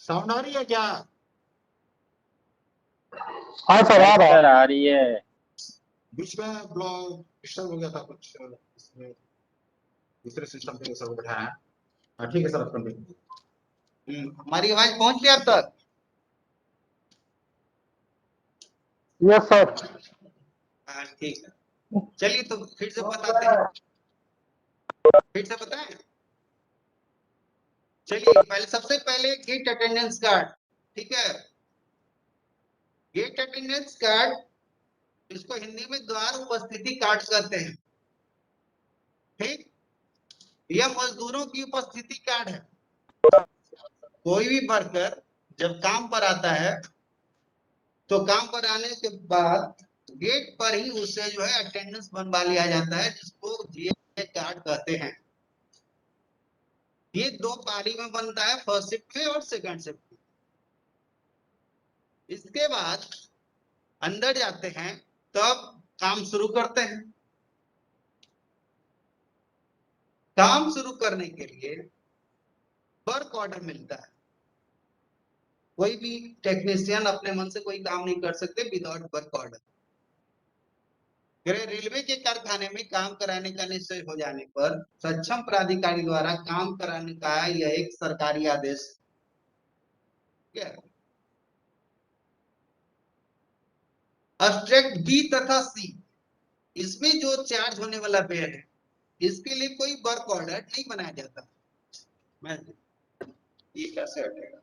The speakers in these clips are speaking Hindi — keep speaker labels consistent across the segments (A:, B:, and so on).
A: साउंड आ रही है क्या?
B: हाँ सर आ रहा
C: सर
B: है।
C: आ रही है।
A: बीच में ब्लॉक डिस्टर्ब हो गया था कुछ, इसमें दूसरे सिस्टम पे सब बैठा है। हाँ ठीक है सर, आप कंटिन्यू।
D: हमारी आवाज पहुंच गई अब तक?
B: Yes sir.
D: हाँ ठीक है, चलिए तो फिर से बताते हैं, फिर से बताएं। चलिए पहले, सबसे पहले गेट अटेंडेंस कार्ड, ठीक है। गेट अटेंडेंस कार्ड, इसको हिंदी में द्वार उपस्थिति कार्ड कहते हैं, ठीक। यह मजदूरों की उपस्थिति कार्ड है। कोई भी वर्कर जब काम पर आता है तो काम पर आने के बाद गेट पर ही उसे जो है अटेंडेंस बनवा लिया जाता है, जिसको जीए कार्ड कहते हैं। ये दो पारी में बनता है, फर्स्ट शिफ्ट में और सेकंड शिफ्ट में। इसके बाद अंदर जाते हैं, तब काम शुरू करते हैं। काम शुरू करने के लिए वर्क ऑर्डर मिलता है। कोई भी टेक्नीशियन अपने मन से कोई काम नहीं कर सकते विदाउट वर्क ऑर्डर। रेलवे के कारखाने में काम कराने का निश्चय हो जाने पर सक्षम प्राधिकारी द्वारा काम कराने का यह एक सरकारी आदेश है। अब्स्ट्रैक्ट बी तथा सी, इसमें जो चार्ज होने वाला बेड है, इसके लिए कोई वर्क ऑर्डर नहीं बनाया जाता। मैं ये कैसे हटेगा?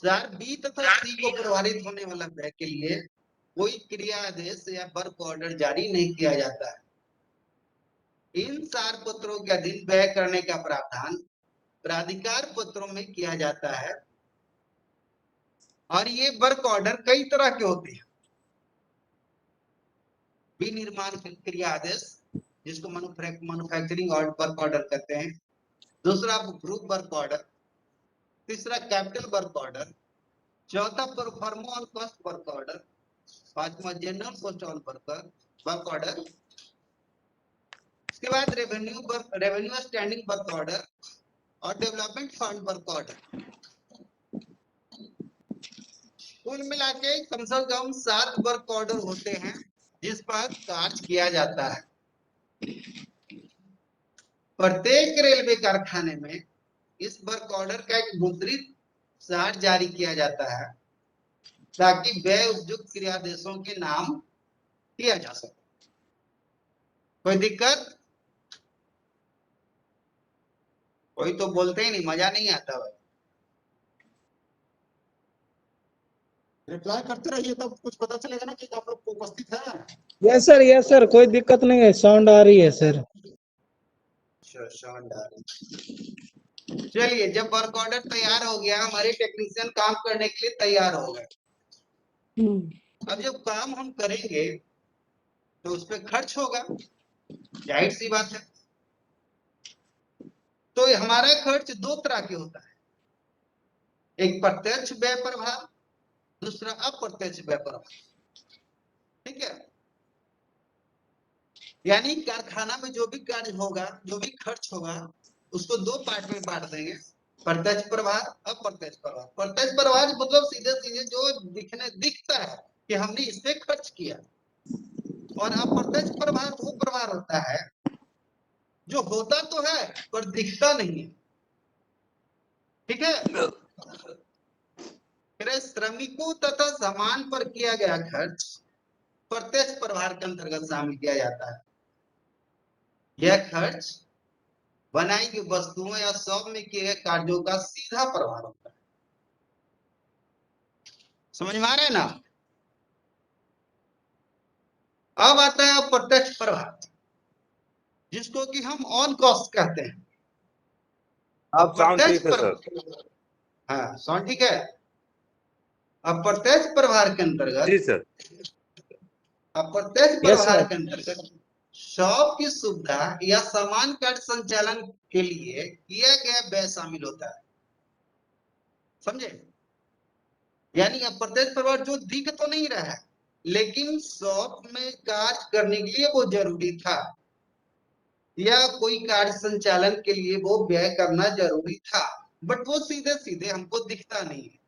D: चार बी तथा सी को प्रभावित होने वाला व्यय के लिए कोई क्रिया आदेश या वर्क ऑर्डर जारी नहीं किया जाता है। इन सार पत्रों के अधीन व्यय करने का प्रावधान प्राधिकार पत्रों में किया जाता है। और ये वर्क ऑर्डर कई तरह के होते हैं। विनिर्माण क्रिया आदेश, जिसको मैन्युफैक्चरिंग वर्क ऑर्डर कहते हैं। दूसरा ग्रुप वर्क ऑर्डर, तीसरा कैपिटल वर्क ऑर्डर, चौथा परफॉर्मो ऑन कॉस्ट वर्क ऑर्डर, पांचवा general cost on work order. इसके बाद रेवेन्यू स्टैंडिंग वर्क ऑर्डर और डेवलपमेंट फंड वर्क ऑर्डर। कुल मिला के कम से कम 7 वर्क ऑर्डर होते हैं जिस पर कार्य किया जाता है। प्रत्येक रेलवे कारखाने में इस वर्क ऑर्डर का एक मुद्रित चार्ट जारी किया जाता है ताकि व्यय उपयुक्त क्रियादेशों के नाम किया जा सके। कोई दिक्कत? कोई तो बोलते ही नहीं, मजा नहीं आता भाई।
A: रिप्लाई करते रहिए, तब कुछ पता चलेगा ना कि आप लोग उपस्थित है।
B: यस सर, कोई दिक्कत नहीं है, साउंड आ रही है सर।
D: चलिए, जब वर्क ऑर्डर तैयार हो गया, हमारे टेक्नीशियन काम करने के लिए तैयार हो गए। अब जब काम हम करेंगे तो उस पर खर्च होगा, जाहिर सी बात है। तो हमारा खर्च दो तरह के होता है, एक प्रत्यक्ष व्यय प्रभाव, दूसरा अप्रत्यक्ष व्यय प्रभाव, ठीक है। यानी कारखाना में जो भी कार्य होगा, जो भी खर्च होगा, उसको दो पार्ट में बांट देंगे, प्रत्यक्ष प्रभाव, अप्रत्यक्ष प्रभाव। प्रत्यक्ष प्रभाव मतलब सीधे सीधे जो दिखता है कि हमने इस पे खर्च किया। और अप्रत्यक्ष प्रभाव वो प्रभाव होता है जो होता तो है पर दिखता नहीं है, ठीक है। फिर श्रमिकों तथा सामान पर किया गया खर्च प्रत्यक्ष प्रभाव के अंतर्गत शामिल किया जाता है। यह खर्च बनाई गई वस्तुओं या शॉप में किए गए कार्यों का सीधा प्रभाव होता है। समझ में आ रहा है ना? अब आता है अप्रत्यक्ष प्रभाव, जिसको कि हम ऑन कॉस्ट कहते हैं। अप्रत्यक्ष प्रभाव, हाँ साउंड ठीक है। अप्रत्यक्ष प्रभाव के अंतर्गत,
E: जी सर,
D: अप्रत्यक्ष प्रभाव के अंतर्गत शॉप की सुविधा या सामान का संचालन के लिए किया गया व्यय शामिल होता है। समझे? यानी अप्रत्यक्ष प्रभार जो दिख तो नहीं रहा है, लेकिन शॉप में कार्य करने के लिए वो जरूरी था, या कोई कार्य संचालन के लिए वो व्यय करना जरूरी था, बट वो सीधे सीधे हमको दिखता नहीं है।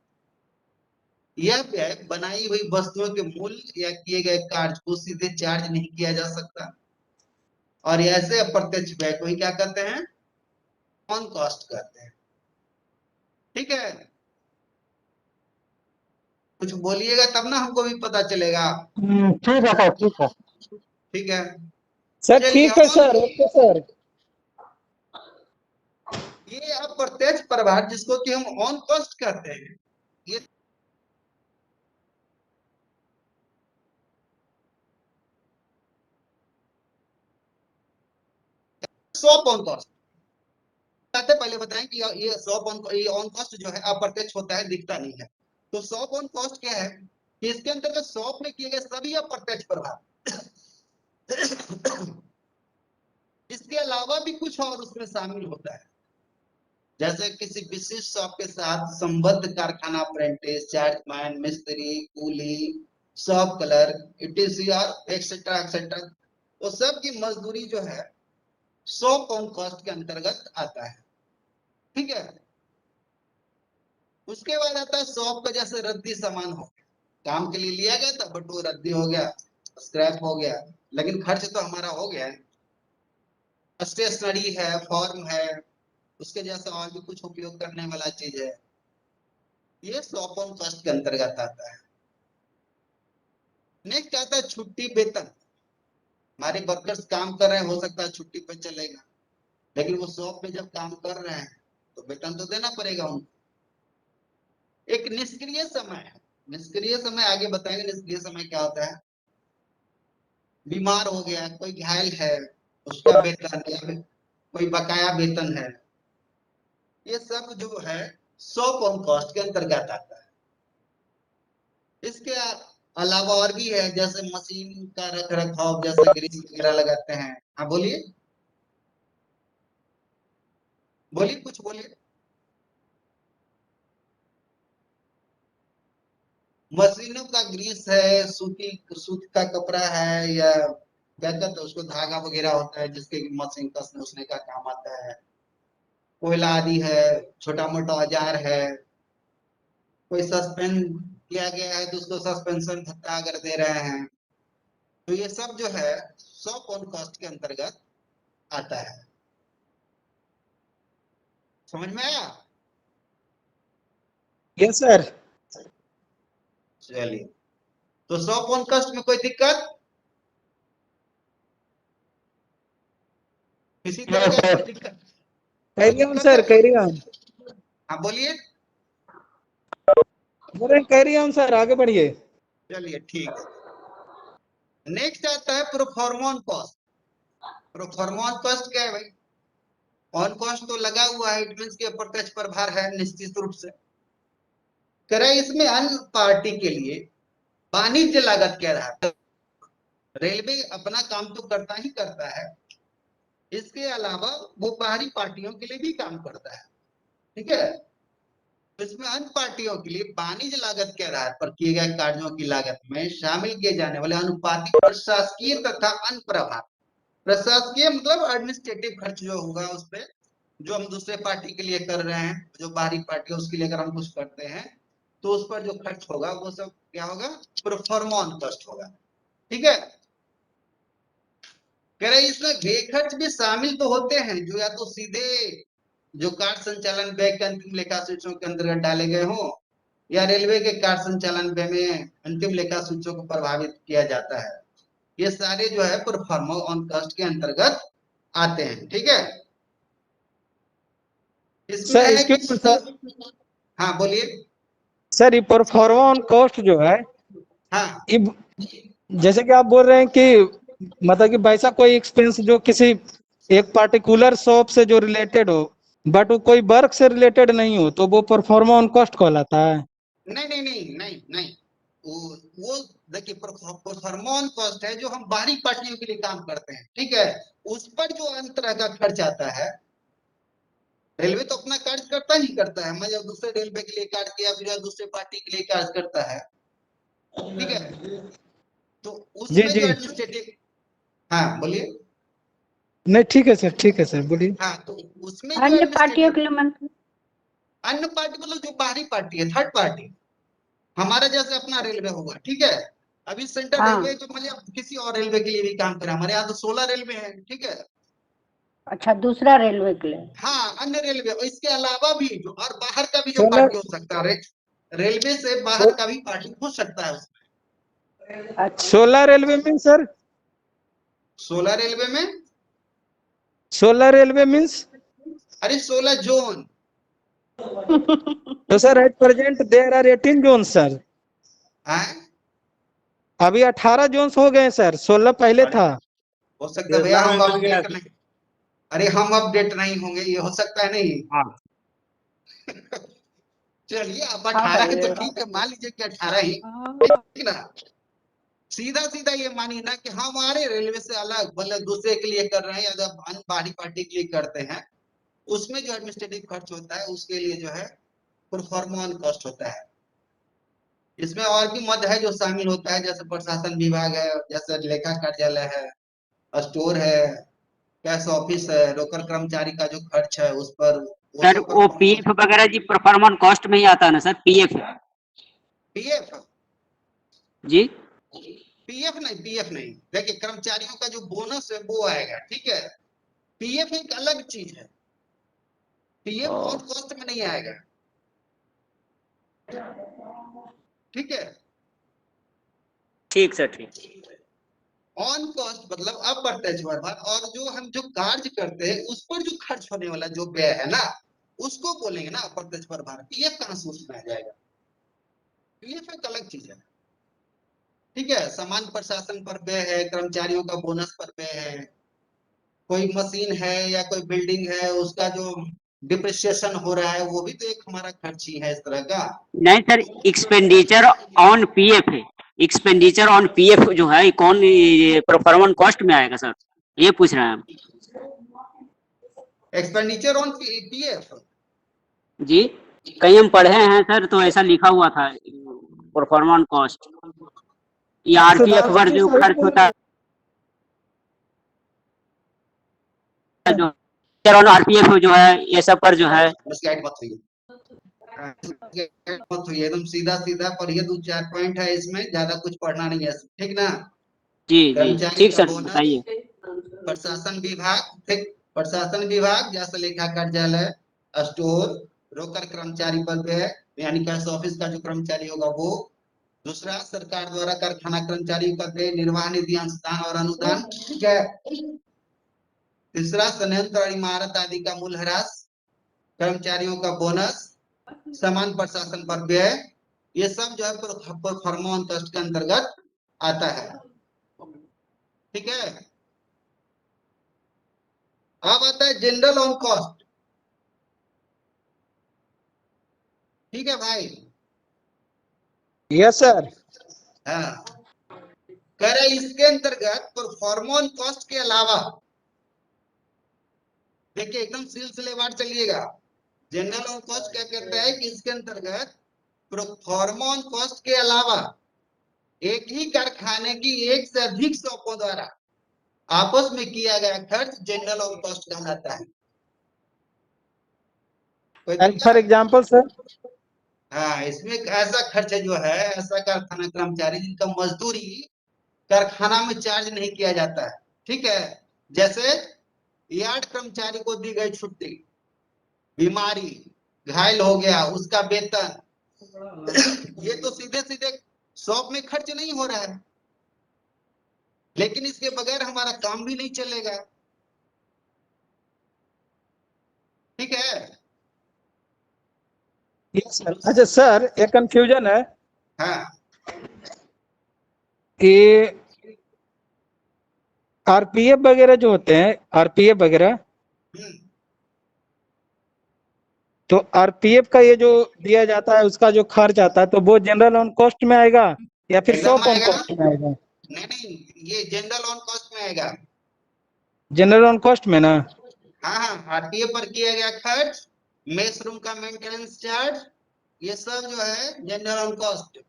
D: यह व्यय बनाई हुई वस्तुओं के मूल्य या किए गए कार्य को सीधे चार्ज नहीं किया जा सकता, और ऐसे अप्रत्यक्ष व्यय को ही क्या कहते हैं, ऑन कॉस्ट कहते हैं। ठीक है, कुछ बोलिएगा तब ना हमको भी पता चलेगा।
C: ठीक है सर, ठीक है।
D: ठीक है,
B: सर
D: चलिए
B: ठीक है
D: और
B: सर, ओके सर।
D: ये अप्रत्यक्ष प्रभार जिसको कि हम ऑन कॉस्ट कहते हैं, ये शॉप ऑन कॉस्ट पहले बताएं कि ये शॉप ऑन, ये ऑन कॉस्ट जो है अप्रत्यक्ष होता है, दिखता नहीं है। तो शॉप ऑन कॉस्ट क्या है कि इसके अंतर्गत शॉप में किए गए सभी अप्रत्यक्ष प्रभार इसके अलावा भी कुछ और उसमें शामिल होता है, जैसे किसी विशिष्ट शॉप के साथ संबद्ध कारखाना, अप्रेंटिस, चार्जमैन, मिस्त्री, कूली, शॉप क्लर्क, इटीसी और एक्सेट्रा एक्सेट्रा, वो सब की मजदूरी जो है शॉप ऑन कॉस्ट के अंतर्गत आता है। ठीक है, उसके बाद आता है शॉप का जैसे रद्दी सामान हो, काम के लिए लिया गया था बट वो रद्दी हो गया, स्क्रैप हो गया, लेकिन खर्च तो हमारा हो गया है। स्टेशनरी है, फॉर्म है, उसके जैसा और भी कुछ उपयोग करने वाला चीज है, ये शॉप ऑन कॉस्ट के अंतर्गत आता है। नेक्स्ट आता है छुट्टी वेतन। हमारे वर्कर्स काम कर रहे हैं, हो सकता है छुट्टी पे चलेगा, लेकिन वो शॉप में जब काम कर रहे हैं तो वेतन तो देना पड़ेगा उनको। एक निष्क्रिय समय है, निष्क्रिय समय आगे बताएंगे निष्क्रिय समय क्या होता है। बीमार हो गया, कोई घायल है, उसका वेतन या फिर कोई बकाया वेतन है, ये सब जो है शॉप ऑन कॉस्ट के अंतर्गत आता है। इसके अलावा और भी है, जैसे मशीन का रख रखाव, जैसे ग्रीस वगैरह लगाते हैं। हाँ बोलिए, बोलिए कुछ बोलिए। मशीनों का ग्रीस है, सूत का कपड़ा है, या क्या कहते हैं उसको, धागा वगैरह होता है जिसके मशीन कसने उसने का काम आता है। कोयला आदि है, छोटा मोटा औजार है, कोई सस्पेंड किया गया है तो उसको सस्पेंशन भत्ता अगर दे रहे हैं, तो ये सब जो है शॉप ऑन कॉस्ट के अंतर्गत आता है। समझ में आया?
B: Yes sir.
D: चलिए, तो शॉप ऑन कॉस्ट में कोई दिक्कत, किसी तरह
C: यस
D: का
C: सर।
D: कोई दिक्कत, कोई
B: कैरी ऑन
D: दिक्कत
B: सर,
D: है?
B: Carry on.
D: हाँ बोलिए।
B: बोल रहे कैरी ऑन सर, आगे बढ़िए।
D: चलिए ठीक है, नेक्स्ट आता है प्रोफॉर्मॉन कॉस्ट। प्रोफॉर्मॉन कॉस्ट क्या है भाई? ऑन कॉस्ट तो लगा हुआ है, इट मींस कि अप्रत्यक्ष प्रभार है निश्चित रूप से। कह इसमें अन्य पार्टी के लिए वाणिज्य लागत के आधार पर रेलवे अपना काम तो करता ही करता है, इसके अलावा वो बाहरी पार्टियों के लिए भी काम करता है। ठीक है, इसमें अन्य पार्टियों के लिए वाणिज्य लागत के आधार पर किए गए कार्यों की लागत में शामिल किए जाने वाले अनुपातिक प्रशासकीय तथा अन्य प्रभार। प्रशासकीय मतलब एडमिनिस्ट्रेटिव खर्च जो होगा उस पे, जो हम दूसरे पार्टी के लिए कर रहे हैं, जो बाहरी पार्टी है उसके लिए अगर हम कुछ करते हैं तो उस पर जो खर्च होगा वो सब क्या होगा, प्रोफार्मा ऑन कॉस्ट होगा। ठीक है, कह रहे इसमें वे खर्च भी शामिल तो होते हैं जो या तो सीधे जो कार्य संचालन व्यय के अंतिम लेखा सूचियों के अंतर्गत डाले गए हों, या रेलवे के कार्य संचालन व्यय में अंतिम लेखा सूचियों को प्रभावित किया जाता है, ये सारे जो है प्रोफार्मा ऑन कॉस्ट के अंतर्गत आते हैं। ठीक है, इसमें
B: सर
D: है कि
B: एक्सक्यूज सर।
D: हाँ बोलिए।
B: सर ये परफॉर्मा ऑन कॉस्ट जो है,
D: हाँ
B: ये जैसे कि आप बोल रहे हैं कि मतलब कि वैसा कोई एक्सपेंस जो किसी एक पार्टिकुलर शॉप से जो रिलेटेड हो, बट वो कोई वर्क से रिलेटेड नहीं हो, तो वो परफॉर्मा ऑन कॉस्ट कहलाता है।
D: नहीं नहीं नहीं नहीं नहीं, वो देखिए परफॉर्मा ऑन कॉस्ट है जो हम बाहरी पार्टियों के लिए काम करते हैं। ठीक है, उस पर जो अन्य तरह का खर्च आता है रेलवे तो अपना कार्य करता ही करता है, मैं जब दूसरे रेलवे के लिए कार्य किया, फिर दूसरे पार्टी के लिए कार्य करता है, ठीक है। तो
B: जी
D: उसमें
B: जी,
D: जो एडमिनिस्ट्रेटिव, हाँ बोलिए।
B: नहीं ठीक है सर बोलिए।
D: हाँ, तो उसमें जो
E: अन्य पार्टियों
D: एडमिनिस्ट्रेटिव,
E: के लिए मंत्री।
D: अन्य पार्टी मतलब जो बाहरी पार्टी है, थर्ड पार्टी, हमारा जैसे अपना रेलवे होगा, ठीक है। अभी सेंट्रल
E: हाँ।
D: रेलवे जो मतलब किसी और रेलवे के लिए भी काम करे, हमारे यहाँ तो 16 रेलवे है, ठीक है।
E: अच्छा, दूसरा रेलवे के लिए।
D: हाँ, अन्य रेलवे और इसके अलावा भी जो और बाहर का भी जो
B: सोलर
D: पार्टी हो सकता है, रेलवे से बाहर
B: सो,
D: का भी पार्टी हो सकता है उसमें।
E: अच्छा,
B: 16 रेलवे में सर,
D: 16 रेलवे में,
B: 16 रेलवे मीन्स,
D: अरे 16 जोन।
B: तो sir at present there are 18 zone sir,
D: है,
B: अभी 18 जोन्स हो गए सर, 16 पहले था।
D: हो सकता है भैया, हम अपडेट नहीं, अरे हम अपडेट नहीं होंगे, ये हो सकता है नहीं। चलिए अब
E: हाँ
D: 18 है तो
E: भाई।
D: ठीक है, मान लीजिए कि 18 ही,
E: हाँ,
D: ठीक ना। सीधा सीधा ये मानिए ना कि हमारे रेलवे से अलग मतलब दूसरे के लिए कर रहे हैं या जब अन्य बाहरी पार्टी के लिए करते हैं, उसमें जो एडमिनिस्ट्रेटिव खर्च होता है उसके लिए जो है परफॉर्मेंस कॉस्ट होता है। इसमें और भी मद है जो शामिल होता है, जैसे प्रशासन विभाग है, जैसे लेखा कार्यालय है, स्टोर है, कैश ऑफिस है, रोकड़ कर्मचारी का जो खर्च है उस पर वो
F: सर
D: सब
F: वो पीएफ वगैरह जी परफॉर्मेंस कॉस्ट में ही आता है ना सर, पीएफ
D: पीएफ,
F: जी।
D: पीएफ नहीं, देखिए कर्मचारियों का जो बोनस है वो आएगा, ठीक है। पीएफ एक अलग चीज है, पीएफ ऑन कॉस्ट में नहीं आएगा, ठीक है।
F: ठीक सर, ठीक।
D: ऑन कॉस्ट मतलब अप्रत्यक्ष व्यवहार, और जो हम जो कार्य करते हैं उस पर जो खर्च होने वाला जो व्यय है ना, उसको बोलेंगे ना अप्रत्यक्ष व्यवहार। पीएफ कहां से उसमें आ जाएगा, पीएफ एक अलग चीज है, ठीक है। सामान्य प्रशासन पर व्यय है, कर्मचारियों का बोनस पर व्यय है, कोई मशीन है या कोई बिल्डिंग है उसका जो डिप्रिसिएशन हो रहा है वो भी तो एक हमारा खर्च ही है इस तरह का।
F: नहीं सर, एक्सपेंडिचर ऑन पीएफ है, एक्सपेंडिचर ऑन पीएफ जो है कौन परफॉर्मेंस कॉस्ट में आएगा सर, ये पूछ रहे हैं हम
D: एक्सपेंडिचर ऑन पीएफ,
F: जी। कहीं हम पढ़े हैं सर तो ऐसा लिखा हुआ था परफॉर्मेंस कॉस्ट, या आरपीएफ पर
B: सुधांशु
F: जो
B: सही
F: खर्च
B: बोल
F: होता
B: रहे
F: है, जो आरपीएफ जो है ये सब पर जो है।
D: स्लाइड मत हुई, मत हुई, एकदम सीधा सीधा पढ़िए, 2-4 पॉइंट है इसमें, ज्यादा कुछ पढ़ना नहीं है, ठीक ना।
F: जी जी
D: कर्मचारी
F: ठीक
D: का
F: सर,
D: बोनस,
F: बताइए।
D: प्रशासन विभाग, ठीक, प्रशासन विभाग जैसे लेखा कार्यालय, स्टोर, रोकड़ कर्मचारी पर व्यय यानी कैश ऑफिस का जो कर्मचारी होगा वो। दूसरा, सरकार द्वारा कारखाना कर्मचारियों का व्यय, निर्वाह निधि, अंशदान और अनुदान, ठीक है। तीसरा, संयंत्र और इमारत आदि का मूल्यह्रास, कर्मचारियों का बोनस, समान प्रशासन पर व्यय, ये सब जो है परफॉर्मेंस कॉस्ट के अंतर्गत आता है, ठीक है। अब आता है जनरल ऑन कॉस्ट, ठीक है भाई।
B: Yes sir.
D: हाँ, कह रहे इसके अंतर्गत परफॉर्मेंस कॉस्ट के अलावा, देखिए एकदम सिलसिलेवार चलिएगा। जनरल ऑन कॉस्ट क्या कहता है कि इसके अंतर्गत परफॉर्मेंस कॉस्ट के अलावा एक ही कारखाने की एक से अधिक शॉपों द्वारा आपस में किया गया खर्च जनरल ऑन कॉस्ट कहलाता है। कोई
B: एंड
D: दिक्कत
B: फॉर
D: है?
B: एग्जांपल सर,
D: हाँ, इसमें एक ऐसा खर्च जो है, ऐसा कारखाना कर्मचारी जिनका मजदूरी कारखाना में चार्ज नहीं किया जाता है, ठीक है। जैसे यार्ड कर्मचारी को दी गई छुट्टी, बीमारी, घायल हो गया उसका वेतन, ये तो सीधे सीधे शॉप में खर्च नहीं हो रहा है, लेकिन इसके बगैर हमारा काम भी नहीं चलेगा, ठीक है।
B: Yes sir. अच्छा सर, एक कंफ्यूजन है
D: हाँ,
B: कि आरपीएफ वगैरह जो होते हैं, आरपीएफ वगैरह, तो आरपीएफ का ये जो दिया जाता है उसका जो खर्च आता है तो वो जनरल ऑन कॉस्ट में आएगा या फिर
D: एकदम
B: शॉप ऑन
D: आएगा।
B: कॉस्ट में आएगा?
D: नहीं, ये जनरल ऑन कॉस्ट में आएगा।
B: जनरल ऑन कॉस्ट में ना?
D: हाँ हाँ, आरटीए पर किया गया खर्च, मेस रूम का मेंटेनेंस चार्ज, ये सब जो है जनरल ऑन कॉस्ट।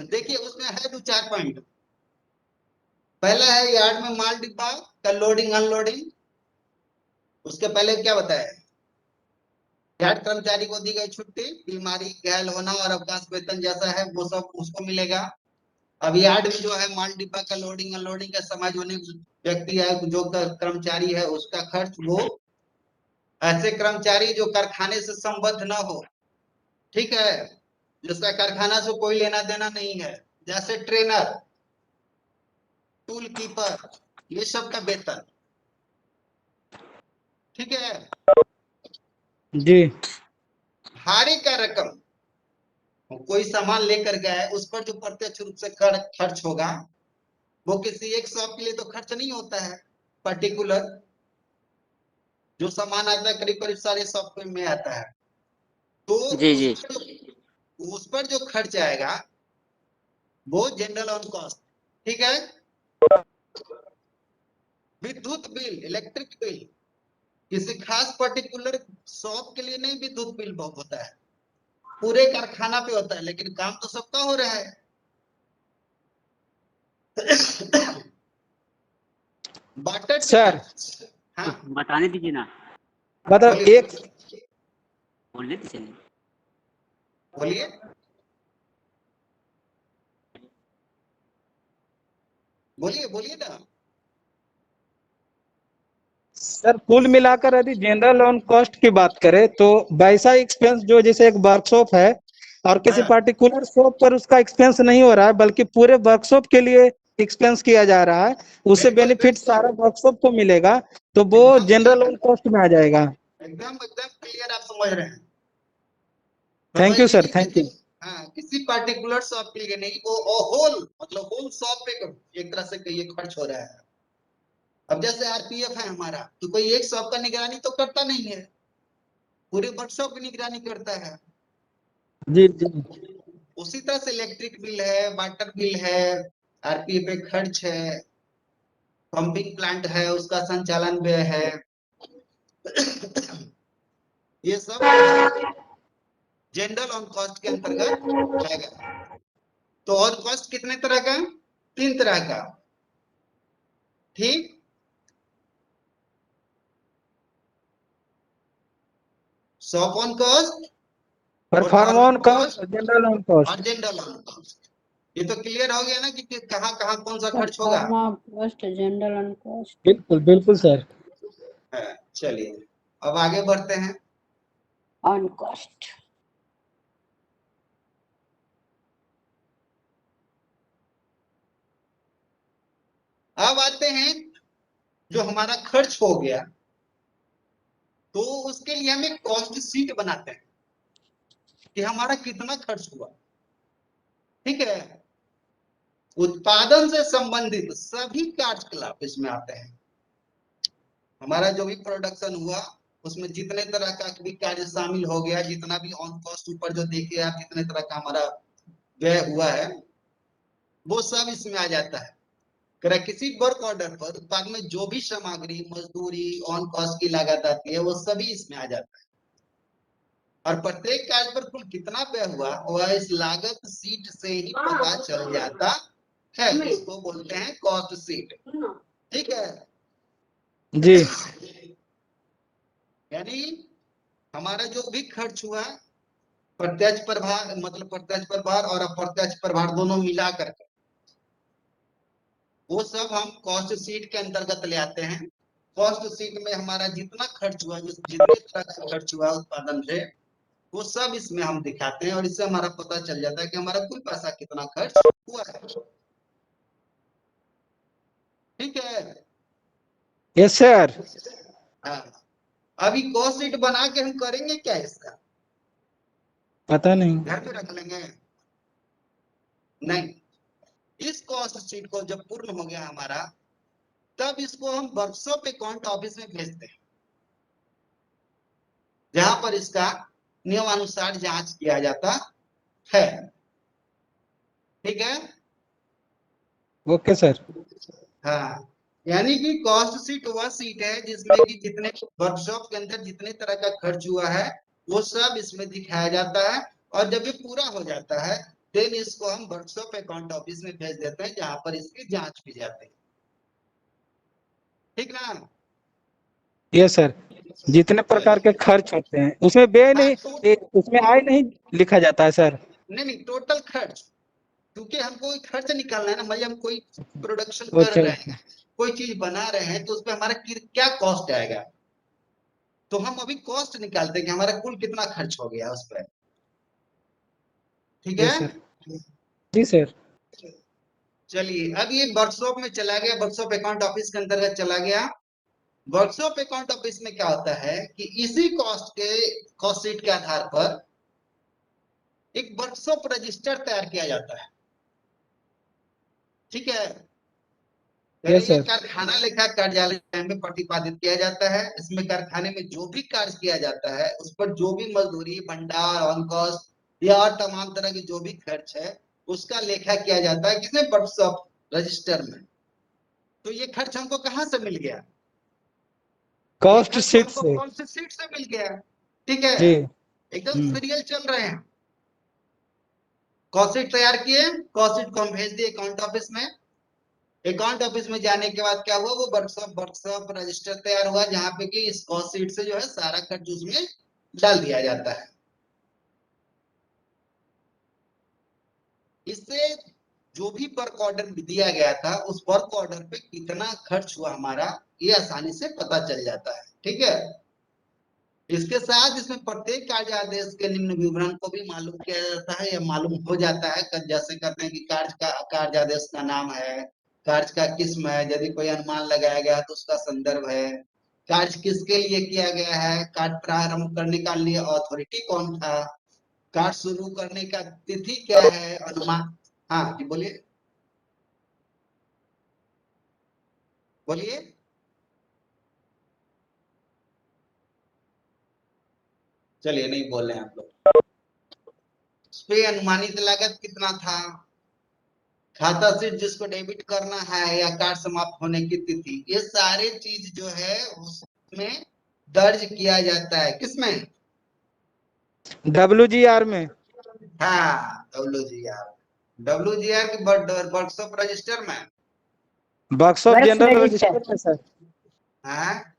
D: देखिए उसमें है 2-4 पॉइंट। पहला है यार्ड में माल डिब्बा का लोडिंग अनलोडिंग। उसके पहले क्या बताया, यार्ड कर्मचारी को दी गई छुट्टी, बीमारी, घायल होना और अवकाश वेतन जैसा है वो सब उसको मिलेगा। अब यार्ड में जो है माल डिब्बा का लोडिंग अनलोडिंग का समय जो व्यक्ति है, जो कर्मचारी है, उसका खर्च वो ऐसे कर्मचारी जो कारखाने से संबद्ध ना हो, ठीक है, जिसका कारखाना से कोई लेना देना नहीं है, जैसे ट्रेनर, टूल कीपर, ये सब का वेतन, ठीक है।
B: जी
D: भाड़े का रकम, कोई सामान लेकर गया है, उस पर जो प्रत्यक्ष रूप से खर्च होगा, वो किसी एक शॉप के लिए तो खर्च नहीं होता है, पर्टिकुलर जो सामान आता है करीब करीब सारे शॉप में आता है, तो
F: जी जी
D: उस पर जो खर्च आएगा वो जनरल ऑन कॉस्ट, ठीक है। विद्युत बिल, इलेक्ट्रिक बिल, किसी खास पर्टिकुलर शॉप के लिए नहीं विद्युत बिल बहुत होता है, पूरे कारखाना पे होता है, लेकिन काम तो सबका हो रहा है। वाटर
B: सर,
D: चार्ज, हाँ
F: बताने दीजिए ना,
B: मतलब
D: बोलिए
B: एक
F: बोल लेते चलिए।
D: बोलिए। बोलिए बोलिए ना।
B: सर कुल मिलाकर यदि जनरल ऑन कॉस्ट की बात करें तो वैसा एक्सपेंस जो जैसे एक वर्कशॉप है और किसी
D: हाँ,
B: पार्टिकुलर शॉप पर उसका एक्सपेंस नहीं हो रहा है, बल्कि पूरे वर्कशॉप के लिए एक्सपेंस किया जा रहा है, उससे
D: बिल्कुल
B: बेनिफिट
D: बिल्कुल,
B: सारा वर्कशॉप को मिलेगा, तो वो
D: एकदम
B: जनरल ऑन कॉस्ट में आ जाएगा।
D: एकदम एकदम क्लियर आप समझ रहे हैं।
B: थैंक
D: समझ
B: यू सर,
D: लीजिए
B: थैंक यू।
D: कि हाँ, किसी पार्टिकुलर शॉप के लिए नहीं, वो होल मतलब होल शॉप पे एक तरह से कहिए खर्च हो रहा है। अब जैसे आरपीएफ है हमारा, तो कोई एक शॉप का निगरानी तो करता नहीं है, पूरे वर्कशॉप की निगरानी करता है।
B: जी जी
D: उसी तरह से इलेक्ट्रिक बिल है, वाटर बिल है, आरपीएफ पे खर्च है, पंपिंग प्लांट है उसका संचालन व्यय है, ये सब जो है जनरल ऑन कॉस्ट के अंतर्गत आएगा। तो और कॉस्ट कितने तरह का, 3 तरह का, ठीक। Shop on cost,
B: perform on cost, general on
D: और
B: कॉस्ट।
D: General on cost. ये तो क्लियर हो गया ना कि कहाँ कहाँ कौन सा खर्च होगा।
E: Pro forma cost, general on cost,
B: बिल्कुल बिल्कुल सर।
D: चलिए अब आगे बढ़ते हैं।
E: On cost.
D: अब आते हैं जो हमारा खर्च हो गया, तो उसके लिए हम एक कॉस्ट शीट बनाते हैं कि हमारा कितना खर्च हुआ, ठीक है। उत्पादन से संबंधित सभी कार्यकलाप इसमें आते हैं। हमारा जो भी प्रोडक्शन हुआ उसमें जितने तरह का भी कार्य शामिल हो गया, जितना भी ऑन कॉस्ट ऊपर जो देखिए आप, जितने तरह का हमारा व्यय हुआ है वो सब इसमें आ जाता है। अगर किसी वर्क ऑर्डर पर उत्पाद में जो भी सामग्री, मजदूरी, ऑन कॉस्ट की लागत आती है वो सभी इसमें आ जाता है। और प्रत्येक कार्य पर कुल कितना व्यय हुआ वह इस लागत शीट से ही पता चल जाता है। इसको बोलते हैं कॉस्ट शीट, ठीक है।
B: जी
D: यानी हमारा जो भी खर्च हुआ, प्रत्यक्ष प्रभार मतलब प्रत्यक्ष प्रभार और अप्रत्यक्ष प्रभार दोनों मिला करके, वो सब हम कॉस्ट शीट के अंतर्गत ले आते हैं। कॉस्ट शीट में हमारा जितना खर्च हुआ, जितने तरह का खर्च हुआ उत्पादन से, वो सब इसमें हम दिखाते हैं, और इससे हमारा पता चल जाता है कि हमारा कुल पैसा कितना खर्च हुआ है, ठीक है।
B: Yes sir.
D: हाँ, अभी कॉस्ट शीट बना के हम करेंगे क्या इसका,
B: पता नहीं।
D: घर पे रख लेंगे? नहीं, इस कॉस्ट शीट को जब पूर्ण हो गया हमारा, तब इसको हम वर्कशॉप अकाउंट ऑफिस में भेजते हैं, जहां पर इसका नियमानुसार जांच किया जाता है, ठीक है।
B: Okay sir.
D: हाँ, यानी कि कॉस्ट शीट वह शीट है जिसमें कि जितने वर्कशॉप के अंदर जितने तरह का खर्च हुआ है वो सब इसमें दिखाया जाता है, और जब ये पूरा हो जाता है देन इसको हम वर्कशॉप अकाउंट ऑफिस में भेज देते हैं, जहां पर इसकी जांच की जाती है। ठीक ना?
B: यस सर, जितने प्रकार के खर्च होते हैं उसमें व्यय नहीं, उसमें आय नहीं लिखा जाता है सर।
D: नहीं, टोटल खर्च, क्योंकि हमको खर्च निकालना है ना भाई। हम कोई प्रोडक्शन कर
B: अच्छा
D: रहे हैं, कोई चीज बना रहे हैं, तो उसमें हमारा क्या कॉस्ट आएगा, तो हम अभी कॉस्ट निकालते हैं कि हमारा कुल कितना खर्च हो गया उस पर। ठीक है?
B: यस सर, जी सर।
D: चलिए, अब ये वर्कशॉप में चला गया, वर्कशॉप अकाउंट ऑफिस के अंतर्गत चला गया। वर्कशॉप अकाउंट ऑफिस में क्या होता है कि इसी कॉस्ट शीट के आधार पर एक वर्कशॉप रजिस्टर तैयार किया जाता है। ठीक है? पहले
B: यस
D: ये
B: सर,
D: कारखाना लेखा कार्यालय में प्रतिपादित किया जाता है। इसमें कारखाने में जो भी कार्य किया जाता है उस पर जो भी मजदूरी, भंडार, ऑन कॉस्ट या और तमाम तरह के जो भी खर्च है उसका लेखा किया जाता है किसमें? वर्कशॉप रजिस्टर में। तो ये खर्च हमको कहाँ से मिल गया? ये
B: कॉस्ट
D: खर्च
B: शीट
D: हमको
B: से।
D: कौन से सीट से मिल गया? ठीक है,
B: जी।
D: एकदम सीरियल चल रहे हैं। कॉस्ट शीट तैयार किए, कॉस्ट शीट को हम भेज दिए अकाउंट ऑफिस में। अकाउंट ऑफिस में जाने के बाद क्या हुआ, वो वर्कशॉप रजिस्टर तैयार हुआ, जहां पे कि इस कॉस्ट शीट से जो है सारा खर्च उसमें डाल दिया जाता है। इससे जो भी वर्क ऑर्डर दिया गया था उस वर्क ऑर्डर पे कितना खर्च हुआ हमारा, ये आसानी से पता चल जाता है। ठीक है? इसके साथ इसमें प्रत्येक कार्य आदेश के निम्न विवरण को भी मालूम किया जाता है या मालूम हो जाता है। जैसे कहते हैं कि कार्य आदेश का नाम है, कार्य का किस्म है, यदि कोई अनुमान लगाया गया है तो उसका संदर्भ है, कार्य किसके लिए किया गया है, कार्य प्रारंभ करने का लिए अथॉरिटी कौन था, कार्य शुरू करने का तिथि क्या है, अनुमान। हाँ जी, बोलिए बोलिए। चलिए, नहीं बोल रहे हैं आप लोग। उस पे अनुमानित लागत कितना था, खाता शीट जिसको डेबिट करना है या कार्ड समाप्त होने की तिथि, ये सारे चीज जो है उसमें दर्ज किया जाता है। किसमें?
B: WGR में।
D: हाँ, WGR की वर्कशॉप रजिस्टर में।
B: Workshop
E: works
B: general
E: register.
B: Register में सर।
D: हाँ,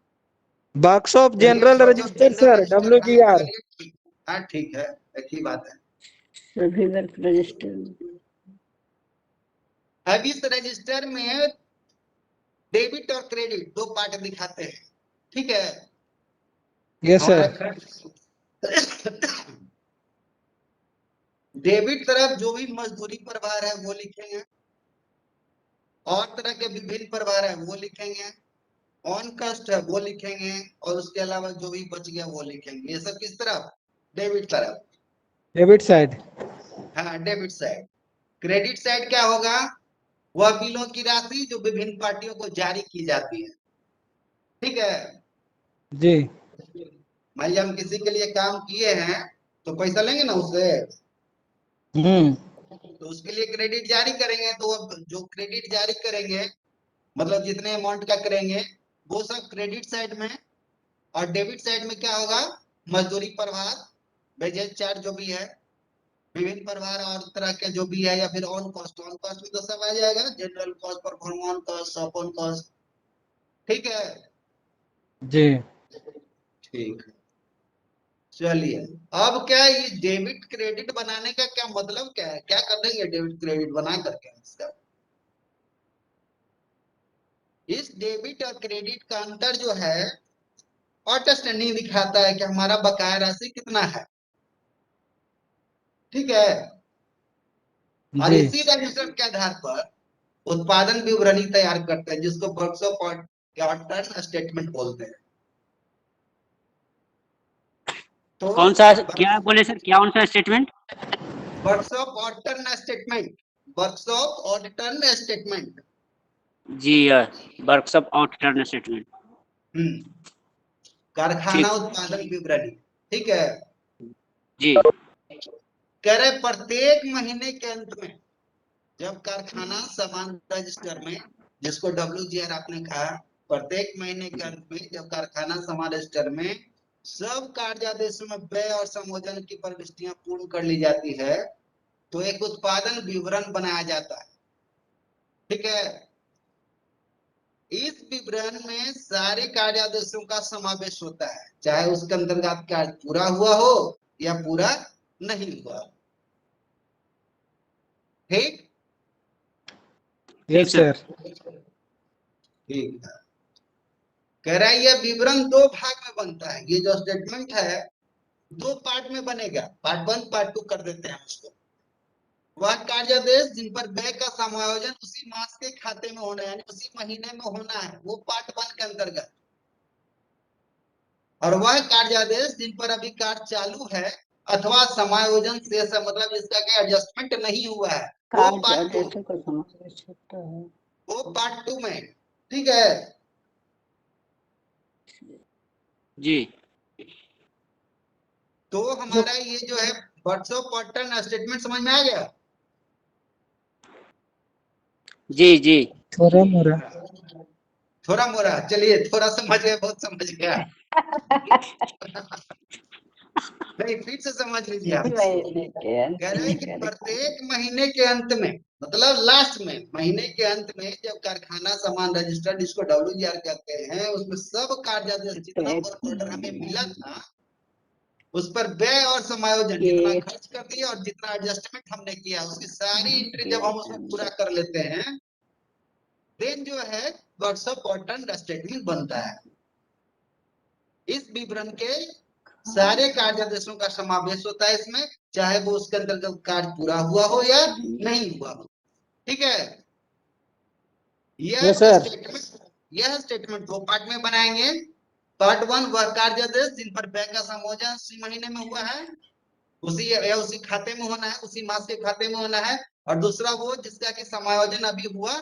B: वर्कशॉप
D: चलिए,
B: general
D: workshop
B: register
D: general
B: sir,
D: register हाँ
B: WGR।
D: चलिए, हाँ ठीक है, एक ही बात है।
E: सभी वर्क रजिस्टर।
D: अब इस रजिस्टर में डेबिट और क्रेडिट दो पार्ट दिखाते हैं। ठीक है?
B: यस
D: हमारा
B: सर।
D: खर्च डेबिट तरफ जो भी मजदूरी प्रभार है वो लिखेंगे, और तरह के विभिन्न प्रभार है वो लिखेंगे, ऑन कास्ट है वो लिखेंगे, और उसके अलावा जो भी बच गया वो लिखेंगे। ये सब किस तरफ? डेबिट तरफ।
B: Debit side.
D: हाँ, डेबिट साइड। क्रेडिट साइड क्या होगा? वह बिलों की राशि जो विभिन्न पार्टियों को जारी की जाती है। ठीक है?
B: जी।
D: मान लिया हम किसी के लिए काम किए हैं तो पैसा लेंगे ना उससे,
B: हम्म।
D: तो उसके लिए क्रेडिट जारी करेंगे। तो अब जो क्रेडिट जारी करेंगे मतलब जितने अमाउंट का करेंगे वो सब क्रेडिट साइड में। और डेबिट साइड में क्या होगा? मजदूरी प्रभार, वेजेज चार्ज जो भी है, विभिन्न प्रभार और तरह के जो भी है, या फिर ऑन कॉस्ट। ऑन कॉस्ट में तो सब आ जाएगा, general cost, perform cost, shop on cost. ठीक है?
B: जी।
D: ठीक है, चलिए। अब क्या ये डेबिट क्रेडिट बनाने का क्या मतलब क्या है, क्या कर देंगे डेबिट क्रेडिट बना करके इसका? इस डेबिट और क्रेडिट का अंतर जो है आउटस्टैंडिंग दिखाता है कि हमारा बकाया राशि कितना है। ठीक है? और
B: जी।
D: इसी रजिस्टर के आधार पर उत्पादन विवरणी तैयार करते हैं, जिसको वर्कशॉप और स्टेटमेंट बोलते हैं। तो
F: कौन सा, क्या बोले सर, क्या कौन सा स्टेटमेंट?
D: वर्कशॉप और स्टेटमेंट, वर्कशॉप और स्टेटमेंट।
F: जी, वर्कशॉप और टर्न स्टेटमेंट।
D: कारखाना
F: ठीक।
D: उत्पादन विवरणी। ठीक है?
F: जी।
D: कह रहे प्रत्येक महीने के अंत में जब कारखाना सामान रजिस्टर में जिसको WGR आपने कहा, प्रत्येक महीने के अंत में जब कारखाना समान रजिस्टर में सब कार्यादेशों में व्यय और समायोजन की प्रविष्टियां पूर्ण कर ली जाती है, तो एक उत्पादन विवरण बनाया जाता है। ठीक है, इस विवरण में सारे कार्यादेशों का समावेश होता है, चाहे उसके अंतर्गत कार्य पूरा हुआ हो या पूरा नहीं हुआ। ठीक
B: यस सर।
D: ठीक है, कह रहा है ये विवरण दो भाग में बनता है। ये जो स्टेटमेंट है दो पार्ट में बनेगा, पार्ट 1 पार्ट 2 कर देते हैं उसको। वह कार्यादेश जिन पर व्यय का समायोजन उसी मास के खाते में होना है, यानी उसी महीने में होना है, वो पार्ट 1 के अंतर्गत। और वह कार्यादेश जिन पर अभी कार्य चालू है अथवा समायोजन शेष है, मतलब इसका क्या एडजस्टमेंट नहीं हुआ है, वो पार्ट 2,
E: कार्यादेशों का समावेश होता है।
D: वो पार्ट 2 में। ठीक है
F: जी
D: तो हमारा ये जो है वर्कशॉप पैटर्न स्टेटमेंट समझ में आ गया।
F: जी जी
B: थोड़ा मोरा।
D: थोड़ा मोरा, चलिए थोड़ा समझ गए, बहुत समझ गया। नहीं, फिर से समझ लीजिए आप।
E: महीने के अंत
D: कह रहे हैं
E: में
D: कि
E: कार्य-
D: प्रत्येक महीने के अंत में, मतलब लास्ट में, महीने के अंत में जब कारखाना समान रजिस्टर, जिसको WGR कहते हैं, उसमें सब कार्यादेश जितना वर्क ऑर्डर हमें मिला था उस पर व्यय और समायोजन जितना
E: के
D: खर्च कर दिया और जितना एडजस्टमेंट हमने किया उसकी सारी एंट्री जब हम उसमें पूरा कर लेते हैं, देन जो है वर्कशॉप पैटर्न स्टेटमेंट बनता है। इस विवरण के सारे कार्यादेशों का समावेश होता है इसमें, चाहे वो उसके अंतर्गत कार्य पूरा हुआ हो या नहीं हुआ हो। ठीक है,
B: यस सर।
D: यह स्टेटमेंट दो पार्ट में बनाएंगे। पार्ट 1 वह कार्यादेश जिन पर व्यय का समायोजन उसी महीने में हुआ है, उसी या उसी खाते में होना है, उसी मास के खाते में होना है। और दूसरा वो जिसका कि समायोजन अभी हुआ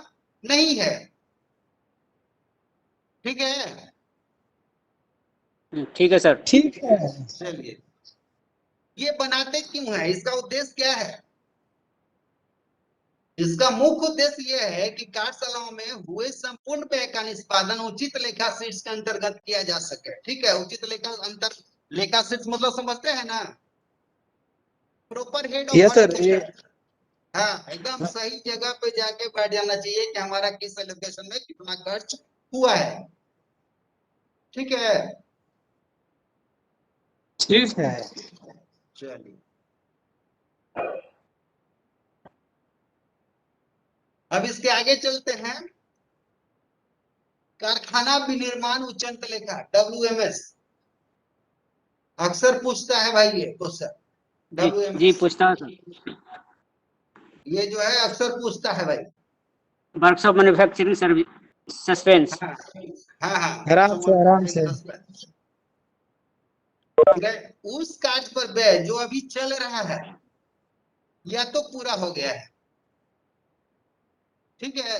D: नहीं है। ठीक है,
F: ठीक है सर।
B: ठीक है।
D: चलिए, ये बनाते क्यों है, इसका उद्देश्य क्या है? इसका मुख्य उद्देश्य यह है कि कार्यशालाओं में हुए संपूर्ण व्यय का निष्पादन उचित लेखा शीट्स के अंतर्गत किया जा सके। ठीक है, उचित लेखा शीट्स मतलब समझते हैं ना, proper head of
B: yes sir. ये
D: हाँ, एकदम सही जगह पे जाके बैठ जाना चाहिए कि हमारा किस एलोकेशन में कितना खर्च हुआ है। ठीक है,
B: ठीक है।
D: चलिए अब इसके आगे चलते हैं। कारखाना विनिर्माण उच्चंत लेखा WMS अक्सर पूछता है भाई, ये क्वेश्चन
F: जी
D: WMS
F: पूछता हूँ सर।
D: ये जो है अक्सर पूछता है भाई।
F: Workshop manufacturing service suspense.
D: हाँ हाँ हाँ,
B: आराम से आराम से।
D: ठीक है, उस कार्य पर व्यय जो अभी चल रहा है या तो पूरा हो गया है। ठीक है,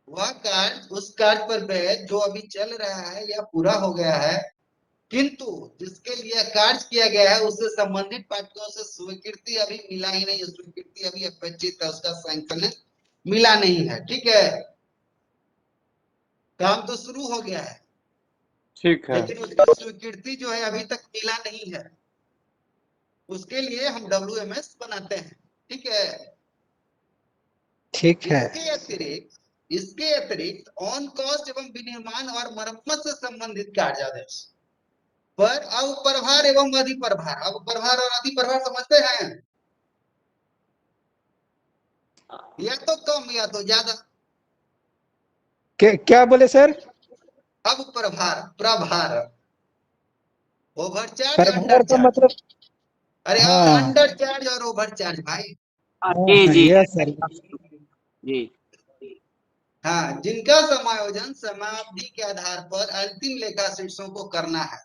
D: वह कार्य, उस कार्य पर व्यय जो अभी चल रहा है या पूरा हो गया है, किंतु जिसके लिए कार्य किया गया है उससे संबंधित पार्टियों से स्वीकृति अभी मिला ही नहीं, स्वीकृति अभी अपेक्षित है, उसका सैंक्शन मिला नहीं है। ठीक है, काम तो शुरू हो गया है
B: ठीक है।
D: लेकिन उसका स्वीकृति जो है अभी तक मिला नहीं है, उसके लिए हम WMS बनाते हैं। ठीक है,
B: ठीक है।
D: इसके अतिरिक्त ऑन कॉस्ट एवं विनिर्माण और मरम्मत से संबंधित कार्यादेश पर अवप्रभार एवं अधिप्रभार, अवप्रभार और अधिप्रभार समझते हैं, या तो कम या तो ज्यादा।
B: क्या बोले सर?
D: अवप्रभार, प्रभार, ओवरचार्ज,
B: प्रभार
D: अंडर
B: का
D: चार्ज।
B: मतलब?
D: अरे
B: हाँ
D: अंडर चार्ज और ओवर चार्ज भाई।
F: जी जी
B: यस सर।
F: जी
D: हाँ, जिनका समायोजन समाप्ति के आधार पर अंतिम लेखा शीर्षों को करना है,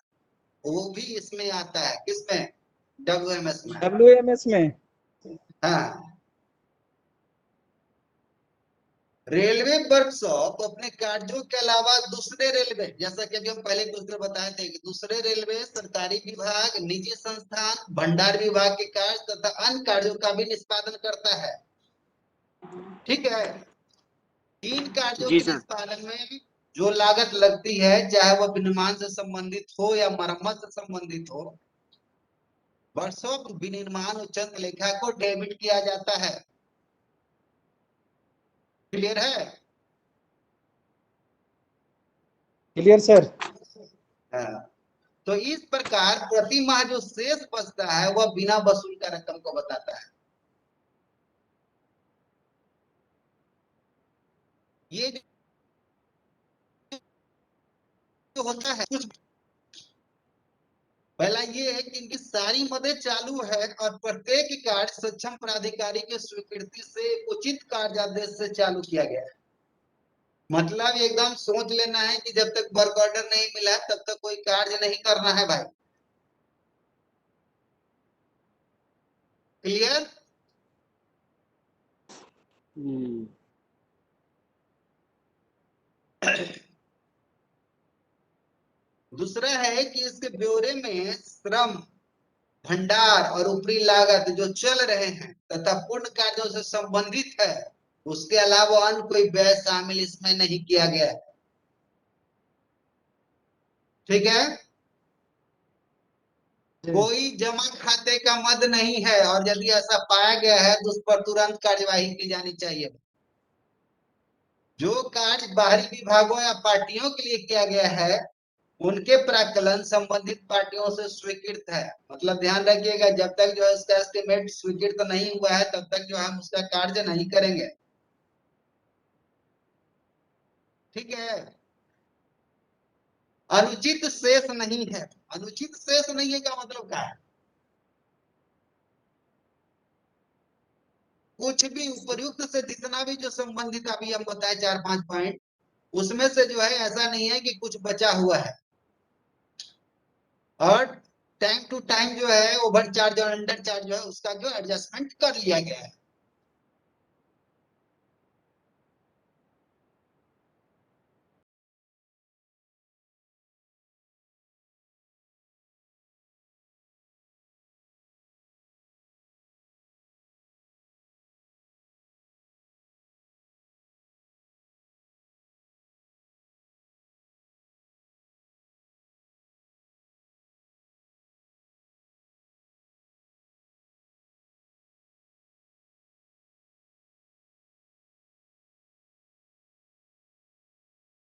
D: वो भी इसमें आता है। किसमें? WMS में।
B: WMS में।
D: हाँ, रेलवे वर्कशॉप अपने कार्यों के अलावा दूसरे रेलवे, जैसा कि अभी हम पहले कुछ देर बताए थे कि दूसरे रेलवे, सरकारी विभाग, निजी संस्थान, भंडार विभाग के कार्य तथा अन्य कार्यों का भी निष्पादन करता है। ठीक है, तीन कार्यों
F: जी
D: के
F: सर।
D: निष्पादन में जो लागत लगती है, चाहे वह विनिर्माण से संबंधित हो या मरम्मत से संबंधित हो, वर्कशॉप विनिर्माण उच्चंत लेखा को डेबिट किया जाता है। क्लियर है?
B: Clear sir?
D: हाँ। तो इस प्रकार प्रति माह जो शेष बचता है वह बिना वसूल का रकम को बताता है। ये जो होता है कुछ पहला ये है कि इनकी सारी मदें चालू है और प्रत्येक कार्य सक्षम प्राधिकारी के स्वीकृति से उचित कार्यादेश से चालू किया गया है। मतलब एकदम सोच लेना है कि जब तक वर्क ऑर्डर नहीं मिला तब तक कोई कार्य नहीं करना है भाई। क्लियर? दूसरा है कि इसके ब्यौरे में श्रम, भंडार और ऊपरी लागत जो चल रहे हैं तथा पूर्ण कार्यों से संबंधित है, उसके अलावा अन्य कोई व्यय शामिल इसमें नहीं किया गया है। ठीक है? कोई जमा खाते का मद नहीं है और यदि ऐसा पाया गया है तो उस पर तुरंत कार्यवाही की जानी चाहिए। जो कार्य बाहरी विभागों या पार्टियों के लिए किया गया है उनके प्राकलन संबंधित पार्टियों से स्वीकृत है। मतलब ध्यान रखिएगा, जब तक जो है इसका एस्टिमेट स्वीकृत नहीं हुआ है तब तक जो हम उसका कार्य नहीं करेंगे। ठीक है? अनुचित शेष नहीं है। अनुचित शेष नहीं है का मतलब क्या है? कुछ भी उपर्युक्त से जितना भी जो संबंधित अभी हम बताए 4-5 पॉइंट, उसमें से जो है ऐसा नहीं है कि कुछ बचा हुआ है। और टाइम टू टाइम जो है ओवर चार्ज और अंडर चार्ज जो है उसका जो एडजस्टमेंट कर लिया गया है।